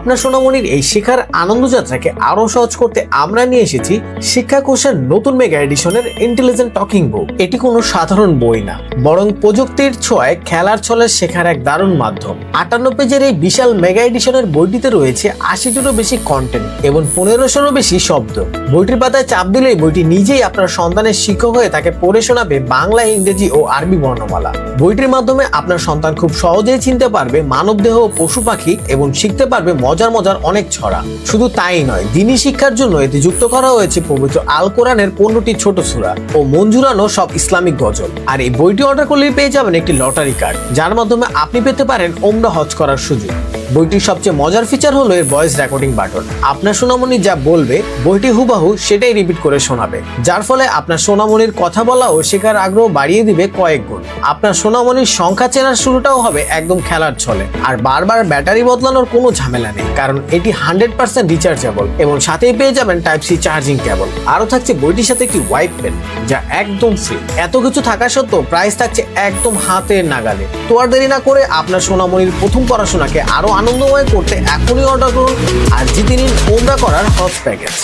আপনার সোনামণির এই শেখার আনন্দযাত্রাকে আরো সহজ করতে আমরা নিয়ে এসেছি শিক্ষাকোষের নতুন মেগা এডিশনের ইন্টেলিজেন্ট টকিং বুক। এটি কোনো সাধারণ বই না, বরং প্রযুক্তির ছোঁয়ায় খেলার ছলে শেখার এক দারুণ মাধ্যম। 58 পেজের এই বিশাল মেগা এডিশনের বইটিতে রয়েছে 80টিরও বেশি কন্টেন্ট এবং 1500-ও বেশি শব্দ। বইটির পাতায় চাপ দিলেই বইটি নিজেই আপনার সন্তানের শিক্ষক হয়ে তাকে পড়ে শোনাবে বাংলা, ইংরেজি ও আরবি বর্ণমালা। বইটির মাধ্যমে আপনার সন্তান খুব সহজেই চিনতে পারবে মানবদেহ ও পশু পাখি এবং শিখতে পারবে মজার মজার অনেক ছড়া। শুধু তাই নয়, দ্বীনি শিক্ষার জন্য এতে যুক্ত করা হয়েছে পবিত্র আল কোরআনের 15টি ছোট সূরা ও মন জুড়ানো সব ইসলামিক গজল। আর এই বইটি অর্ডার করলেই পেয়ে যাবেন একটি লটারি কার্ড, যার মাধ্যমে আপনি পেতে পারেন ওমরা হজ করার সুযোগ। বইটির সবচেয়ে মজার ফিচার হলো এর ভয়েস রেকর্ডিং বাটন। আপনার সোনামণি যা বলবে বইটি হুবাহু সেটাই রিপিট করে শোনাবে, যার ফলে আপনার সোনামণির কথা বলা ও শেখার আগ্রহ বাড়িয়ে দিবে কয়েক গুণ। আপনার সোনামণির সংখ্যা চেনার শুরুটাও হবে একদম খেলার ছলে। আর বারবার ব্যাটারি বদলানোর কোনো ঝামেলা নেই, কারণ এটি 100% রিচার্জেবল এবং সাথেই পেয়ে যাবেন টাইপ সি চার্জিং কেবল। আরও থাকছে বইটির সাথে একটি ওয়াইপ পেন, যা একদম ফ্রি। এত কিছু থাকা সত্ত্বেও প্রাইস থাকছে একদম হাতের নাগালে। তো আর দেরি না করে আপনার সোনামণির প্রথম পড়াশোনাকে আরো আনন্দময় করতে এখনই অর্ডার করুন আর জিতে নিন ওমরা করার হজ প্যাকেজ।